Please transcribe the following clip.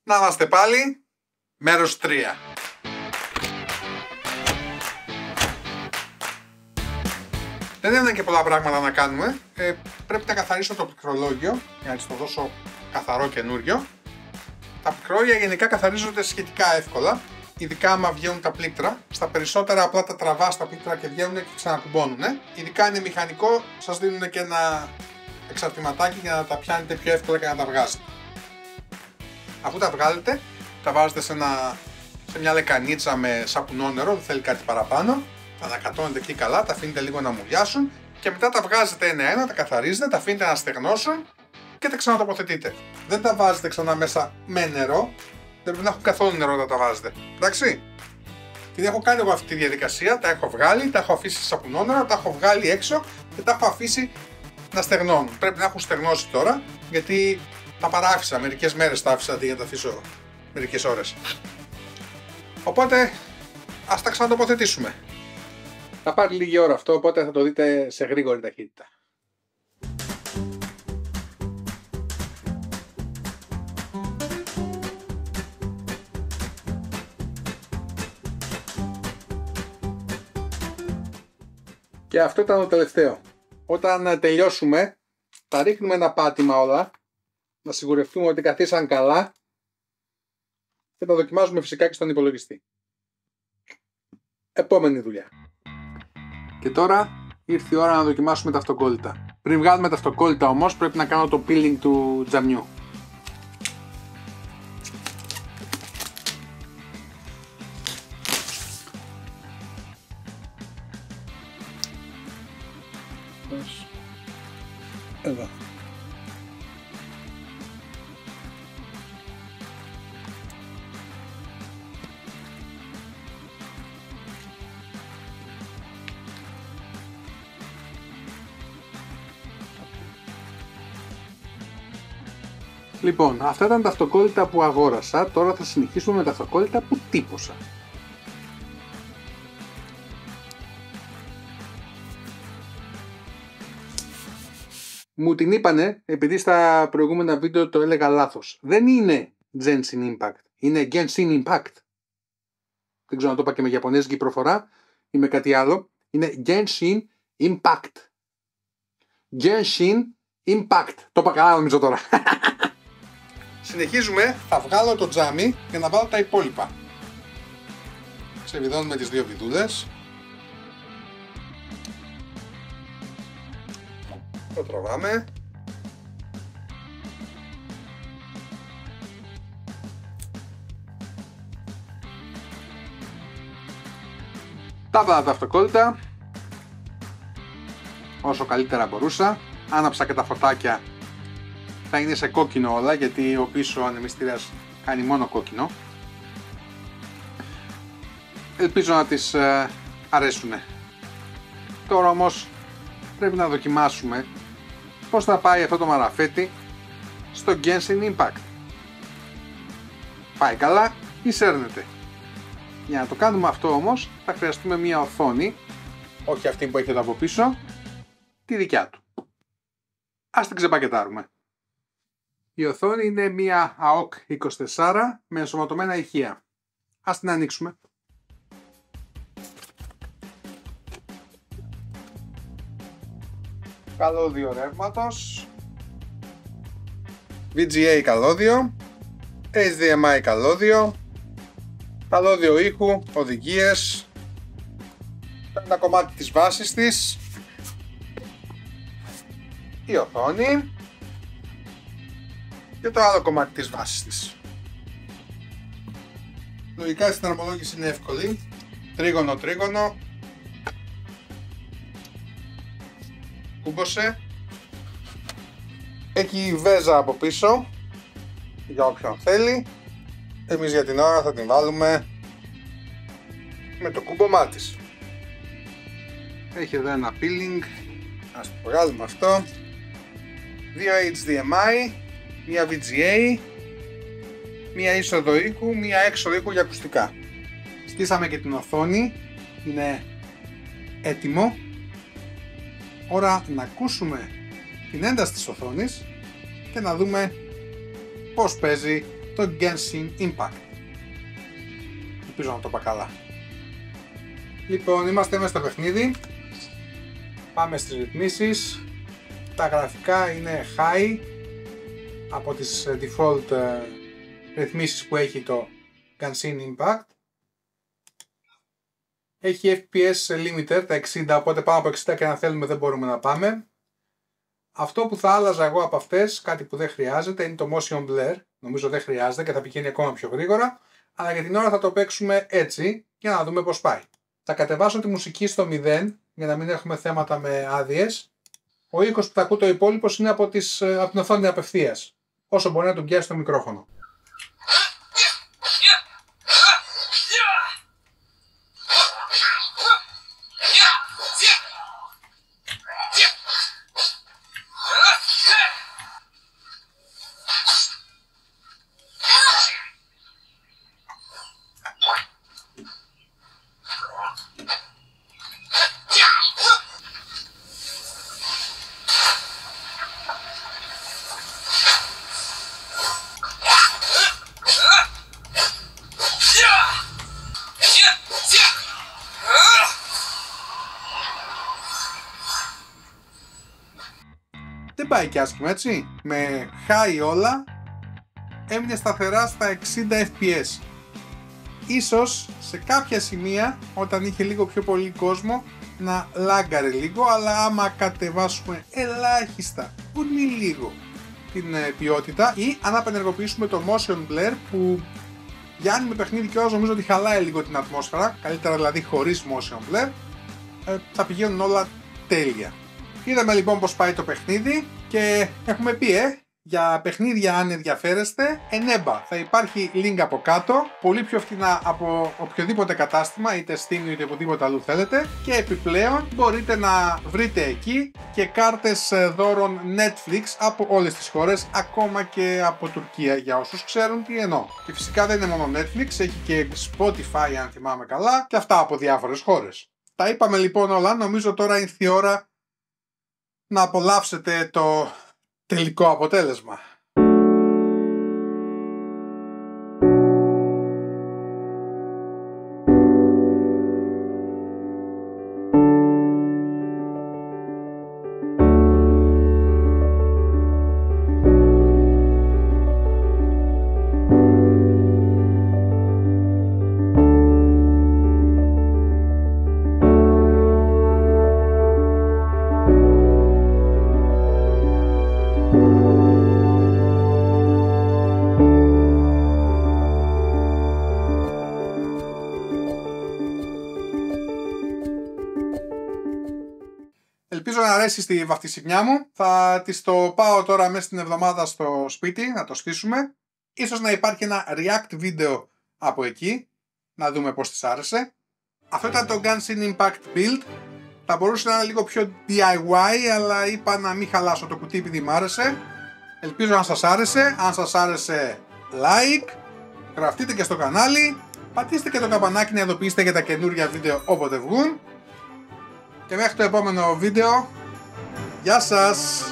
Να είμαστε πάλι, μέρος 3. Δεν είναι και πολλά πράγματα να κάνουμε. Πρέπει να καθαρίσω το πληκτρολόγιο για να της το δώσω καθαρό καινούριο. Τα πληκτρολόγια γενικά καθαρίζονται σχετικά εύκολα, ειδικά άμα βγαίνουν τα πλήκτρα. Στα περισσότερα απλά τα τραβάς τα πλήκτρα και βγαίνουν και ξανακουμπώνουν. Ειδικά είναι μηχανικό, σας δίνουν και ένα εξαρτηματάκι για να τα πιάνετε πιο εύκολα και να τα βγάζετε. Αφού τα βγάλετε, τα βάζετε σε μια λεκανίτσα με σαπουνό νερό, δεν θέλει κάτι παραπάνω. Τα ανακατώνετε εκεί καλά, τα αφήνετε λίγο να μουλιάσουν και μετά τα βγάζετε ένα-ένα, τα καθαρίζετε, τα αφήνετε να στεγνώσουν και τα ξανατοποθετείτε. Δεν τα βάζετε ξανά μέσα με νερό, δεν πρέπει να έχουν καθόλου νερό να τα βάζετε. Εντάξει. Την έχω κάνει εγώ αυτή τη διαδικασία, τα έχω βγάλει, τα έχω αφήσει σε σαπουνόνερα, τα έχω βγάλει έξω και τα έχω αφήσει να στεγνώνουν. Πρέπει να έχουν στεγνώσει τώρα, γιατί τα παράφησα, μερικές μέρες τα άφησα αντί για να τα αφήσω μερικές ώρες. Οπότε ας τα ξανατοποθετήσουμε. Θα πάρει λίγη ώρα αυτό, οπότε θα το δείτε σε γρήγορη ταχύτητα. Και αυτό ήταν το τελευταίο. Όταν τελειώσουμε, θα ρίχνουμε ένα πάτημα όλα, να σιγουρευτούμε ότι καθίσαν καλά και τα δοκιμάζουμε φυσικά και στον υπολογιστή. Επόμενη δουλειά. Και τώρα ήρθε η ώρα να δοκιμάσουμε τα αυτοκόλλητα. Πριν βγάλουμε τα αυτοκόλλητα όμως πρέπει να κάνω το peeling του τζαμιού. Εδώ. Λοιπόν, αυτά ήταν τα αυτοκόλλητα που αγόρασα, τώρα θα συνεχίσουμε με τα αυτοκόλλητα που τύπωσα. Μου την είπανε, επειδή στα προηγούμενα βίντεο το έλεγα λάθος. Δεν είναι Genshin Impact, είναι Genshin Impact. Δεν ξέρω να το είπα και με ιαπωνέζικη προφορά ή με κάτι άλλο. Είναι Genshin Impact. Genshin Impact. Το είπα καλά νομίζω τώρα. Συνεχίζουμε, θα βγάλω το τζάμι για να βάλω τα υπόλοιπα. Ξεβιδώνουμε τις δύο βιδούλες. Το τραβάμε. Τα βάλα τα αυτοκόλλητα όσο καλύτερα μπορούσα. Άναψα και τα φωτάκια. Θα είναι σε κόκκινο όλα, γιατί ο πίσω ανεμιστήρας κάνει μόνο κόκκινο. Ελπίζω να τις αρέσουνε. Τώρα όμως πρέπει να δοκιμάσουμε πώς θα πάει αυτό το μαραφέτη στο Genshin Impact. Πάει καλά ή σέρνεται? Για να το κάνουμε αυτό όμως θα χρειαστούμε μια οθόνη, όχι αυτή που έχετε από πίσω, τη δικιά του. Ας την ξεπακετάρουμε. Η οθόνη είναι μια AOC 24 με ενσωματωμένα ηχεία. Ας την ανοίξουμε. Καλώδιο ρεύματος, VGA καλώδιο, HDMI καλώδιο, καλώδιο ήχου, οδηγίες, ένα κομμάτι της βάσης της, η οθόνη και το άλλο κομμάτι της βάσης της. Λογικά η συναρμολόγηση είναι εύκολη, τρίγωνο, κούμποσε, έχει βέζα από πίσω για όποιον θέλει. Εμείς για την ώρα θα την βάλουμε με το κούμπομά της. Έχει εδώ ένα peeling, ας το βγάλουμε αυτό, 2 HDMI, μία VGA, μία είσοδο ήχου, μία έξοδο ήχου για ακουστικά. Στήσαμε και την οθόνη, είναι έτοιμο. Ώρα να ακούσουμε την ένταση της οθόνης και να δούμε πώς παίζει το Genshin Impact. Ελπίζω να το είπα καλά. Λοιπόν, είμαστε μέσα στο παιχνίδι. Πάμε στις ρυθμίσεις. Τα γραφικά είναι high από τις default ρυθμίσεις που έχει το Genshin Impact. Έχει FPS limiter τα 60, οπότε πάνω από 60 και αν θέλουμε δεν μπορούμε να πάμε. Αυτό που θα άλλαζα εγώ από αυτές, κάτι που δεν χρειάζεται, είναι το motion blur. Νομίζω δεν χρειάζεται και θα πηγαίνει ακόμα πιο γρήγορα. Αλλά για την ώρα θα το παίξουμε έτσι για να δούμε πώς πάει. Θα κατεβάσω τη μουσική στο 0 για να μην έχουμε θέματα με άδειες. Ο ήχος που θα ακούτε ο υπόλοιπος είναι από την οθόνη απευθείας, όσο μπορεί να του πιάσει το μικρόφωνο. Δεν πάει και άσχημα, έτσι. Με high όλα έμεινε σταθερά στα 60 fps. Ίσως σε κάποια σημεία όταν είχε λίγο πιο πολύ κόσμο να λάγκαρε λίγο, αλλά άμα κατεβάσουμε ελάχιστα, πολύ λίγο την ποιότητα, ή αν απενεργοποιήσουμε το motion blur που για άνοιγμα παιχνίδι κιόλας νομίζω ότι χαλάει λίγο την ατμόσφαιρα, καλύτερα δηλαδή χωρίς motion blur, θα πηγαίνουν όλα τέλεια. Είδαμε λοιπόν πως πάει το παιχνίδι και έχουμε πει για παιχνίδια αν ενδιαφέρεστε, Eneba. Θα υπάρχει link από κάτω, πολύ πιο φθηνά από οποιοδήποτε κατάστημα, είτε Steam είτε οπουδήποτε αλλού θέλετε, και επιπλέον μπορείτε να βρείτε εκεί και κάρτες δώρων Netflix από όλες τις χώρες, ακόμα και από Τουρκία, για όσους ξέρουν τι εννοώ. Και φυσικά δεν είναι μόνο Netflix, έχει και Spotify αν θυμάμαι καλά, και αυτά από διάφορες χώρες. Τα είπαμε λοιπόν όλα, νομίζω τώρα ήρθε η ώρα να απολαύσετε το τελικό αποτέλεσμα. Ελπίζω να αρέσει στη βαφτισιμιά μου. Θα της το πάω τώρα μέσα στην εβδομάδα στο σπίτι να το στήσουμε. Ίσως να υπάρχει ένα react βίντεο από εκεί, να δούμε πώς της άρεσε. Αυτό ήταν το Genshin Impact build. Θα μπορούσε να είναι λίγο πιο DIY, αλλά είπα να μην χαλάσω το κουτί επειδή μ' άρεσε. Ελπίζω να σας άρεσε. Αν σας άρεσε, like, γραφτείτε και στο κανάλι, πατήστε και το καμπανάκι να ειδοποιήσετε για τα καινούργια βίντεο όποτε βγουν. Και μέχρι το επόμενο βίντεο, γεια σας!